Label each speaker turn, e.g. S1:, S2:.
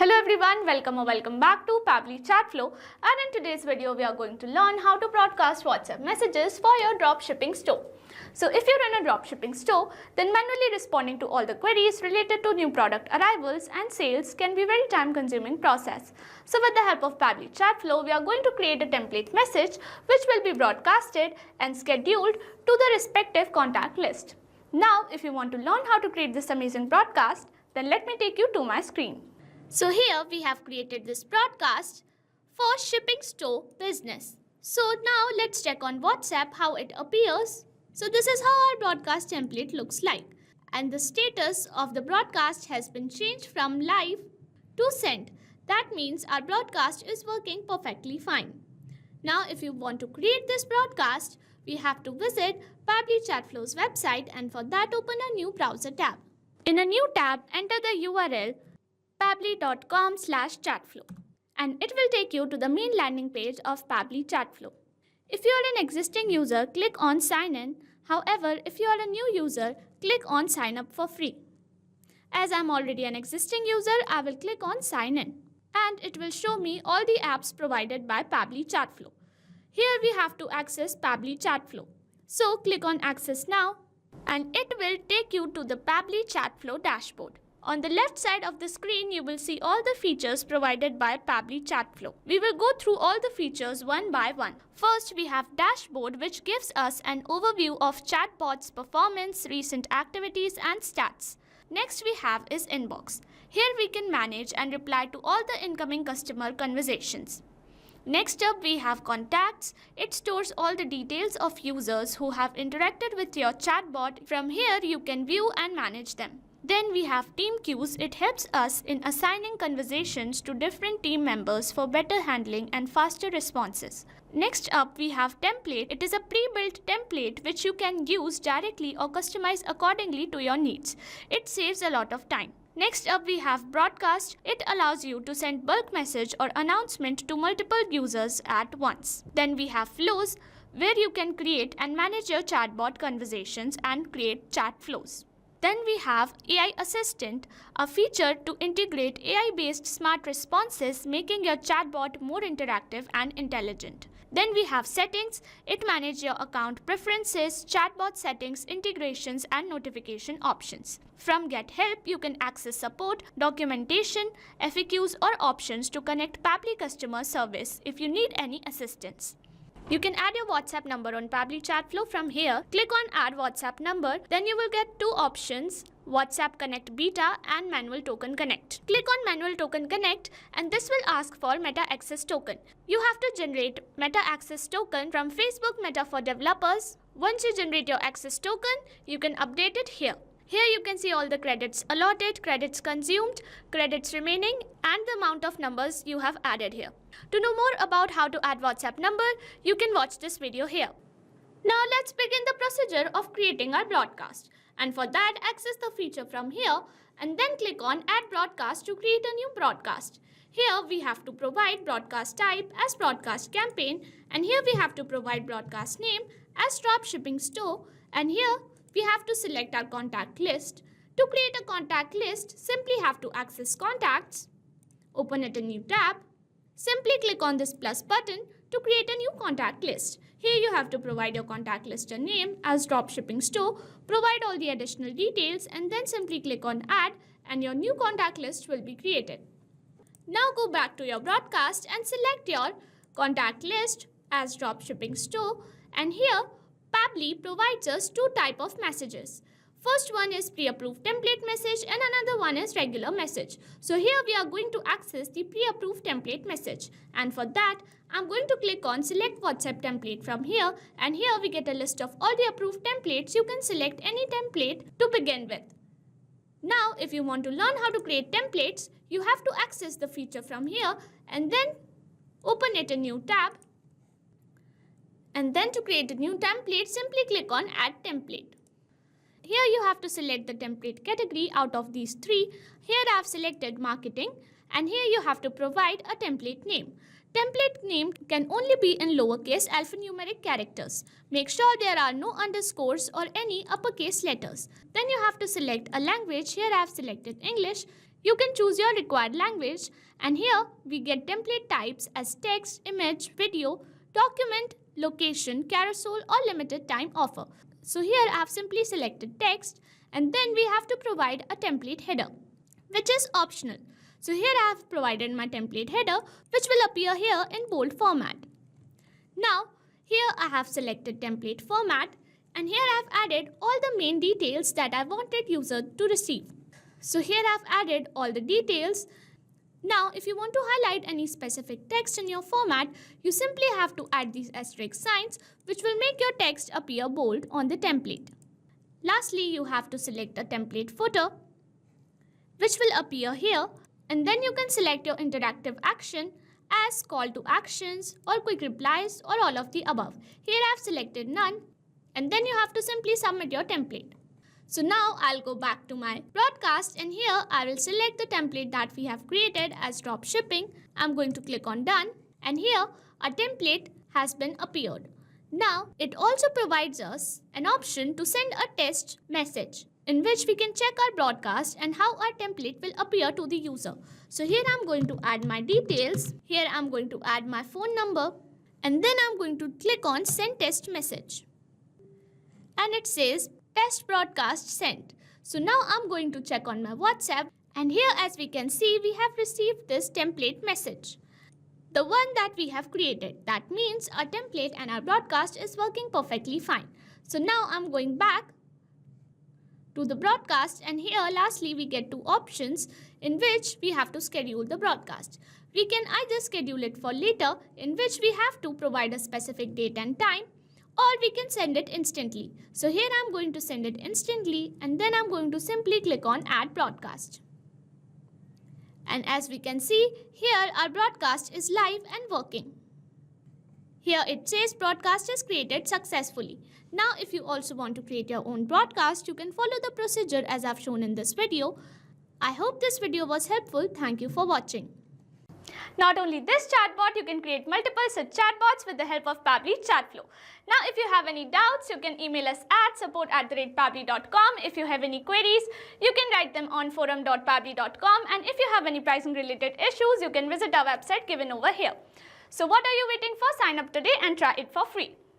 S1: Hello everyone, welcome or welcome back to Pabbly Chatflow, and in today's video we are going to learn how to broadcast WhatsApp messages for your dropshipping store. So if you run a dropshipping store, then manually responding to all the queries related to new product arrivals and sales can be a very time consuming process. So with the help of Pabbly Chatflow, we are going to create a template message which will be broadcasted and scheduled to the respective contact list. Now if you want to learn how to create this amazing broadcast, then let me take you to my screen. So here we have created this broadcast for shipping store business. So now let's check on WhatsApp how it appears. So this is how our broadcast template looks like. And the status of the broadcast has been changed from live to sent. That means our broadcast is working perfectly fine. Now if you want to create this broadcast, we have to visit Pabbly Chatflow's website, and for that open a new browser tab. In a new tab, enter the URL pabbly.com/chatflow, and it will take you to the main landing page of Pabbly Chatflow. If you are an existing user, click on sign in. However, if you are a new user, click on sign up for free. As I am already an existing user, I will click on sign in, and it will show me all the apps provided by Pabbly Chatflow. Here we have to access Pabbly Chatflow. So click on access now, and it will take you to the Pabbly Chatflow dashboard. On the left side of the screen, you will see all the features provided by Pabbly Chatflow. We will go through all the features one by one. First, we have Dashboard, which gives us an overview of chatbot's performance, recent activities and stats. Next we have is Inbox. Here we can manage and reply to all the incoming customer conversations. Next up we have Contacts. It stores all the details of users who have interacted with your chatbot. From here you can view and manage them. Then we have Team Queues. It helps us in assigning conversations to different team members for better handling and faster responses. Next up we have Template. It is a pre-built template which you can use directly or customize accordingly to your needs. It saves a lot of time. Next up we have Broadcast. It allows you to send bulk message or announcement to multiple users at once. Then we have Flows, where you can create and manage your chatbot conversations and create chat flows. Then we have AI Assistant, a feature to integrate AI-based smart responses, making your chatbot more interactive and intelligent. Then we have Settings. It manages your account preferences, chatbot settings, integrations and notification options. From Get Help, you can access support, documentation, FAQs or options to connect Pabbly customer service if you need any assistance. You can add your WhatsApp number on Pabbly Chatflow. From here, click on Add WhatsApp Number. Then you will get two options, WhatsApp Connect Beta and Manual Token Connect. Click on Manual Token Connect, and this will ask for Meta Access Token. You have to generate Meta Access Token from Facebook Meta for developers. Once you generate your access token, you can update it here. Here you can see all the credits allotted, credits consumed, credits remaining and the amount of numbers you have added here. To know more about how to add WhatsApp number, you can watch this video here. Now let's begin the procedure of creating our broadcast. And for that, access the feature from here and then click on Add Broadcast to create a new broadcast. Here we have to provide broadcast type as broadcast campaign, and here we have to provide broadcast name as dropshipping store, and here we have to select our contact list. To create a contact list, simply have to access Contacts, open it a new tab, simply click on this plus button to create a new contact list. Here you have to provide your contact list a name as dropshipping store, provide all the additional details and then simply click on Add, and your new contact list will be created. Now go back to your broadcast and select your contact list as dropshipping store, and here Pabbly provides us two types of messages. First one is pre-approved template message and another one is regular message. So here we are going to access the pre-approved template message, and for that I'm going to click on select WhatsApp template from here, and here we get a list of all the approved templates. You can select any template to begin with. Now if you want to learn how to create templates, you have to access the feature from here and then open it a new tab. And then to create a new template, simply click on Add Template. Here you have to select the template category out of these three. Here I have selected marketing, and here you have to provide a template name. Template name can only be in lowercase alphanumeric characters. Make sure there are no underscores or any uppercase letters. Then you have to select a language. Here I have selected English. You can choose your required language, and here we get template types as text, image, video, document, location, carousel or limited time offer. So here I have simply selected text, and then we have to provide a template header, which is optional. So here I have provided my template header, which will appear here in bold format. Now here I have selected template format, and here I have added all the main details that I wanted user to receive. So here I have added all the details. Now if you want to highlight any specific text in your format, you simply have to add these asterisk signs, which will make your text appear bold on the template. Lastly, you have to select a template footer, which will appear here, and then you can select your interactive action as call to actions or quick replies or all of the above. Here I have selected none, and then you have to simply submit your template. So now I'll go back to my broadcast, and here I will select the template that we have created as dropshipping. I'm going to click on done, and here a template has been appeared. Now it also provides us an option to send a test message in which we can check our broadcast and how our template will appear to the user. So here I'm going to add my details. Here I'm going to add my phone number, and then I'm going to click on send test message. And it says test broadcast sent. So now I'm going to check on my WhatsApp, and here as we can see we have received this template message, the one that we have created. That means our template and our broadcast is working perfectly fine. So now I'm going back to the broadcast, and here lastly we get two options in which we have to schedule the broadcast. We can either schedule it for later, in which we have to provide a specific date and time, or we can send it instantly. So here I'm going to send it instantly, and then I'm going to simply click on add broadcast. And as we can see, here our broadcast is live and working. Here it says broadcast is created successfully. Now if you also want to create your own broadcast, you can follow the procedure as I've shown in this video. I hope this video was helpful. Thank you for watching. Not only this chatbot, you can create multiple such chatbots with the help of Pabbly Chatflow. Now if you have any doubts, you can email us at support@pabbly.com. If you have any queries, you can write them on forum.pabbly.com, and if you have any pricing related issues, you can visit our website given over here. So what are you waiting for? Sign up today and try it for free.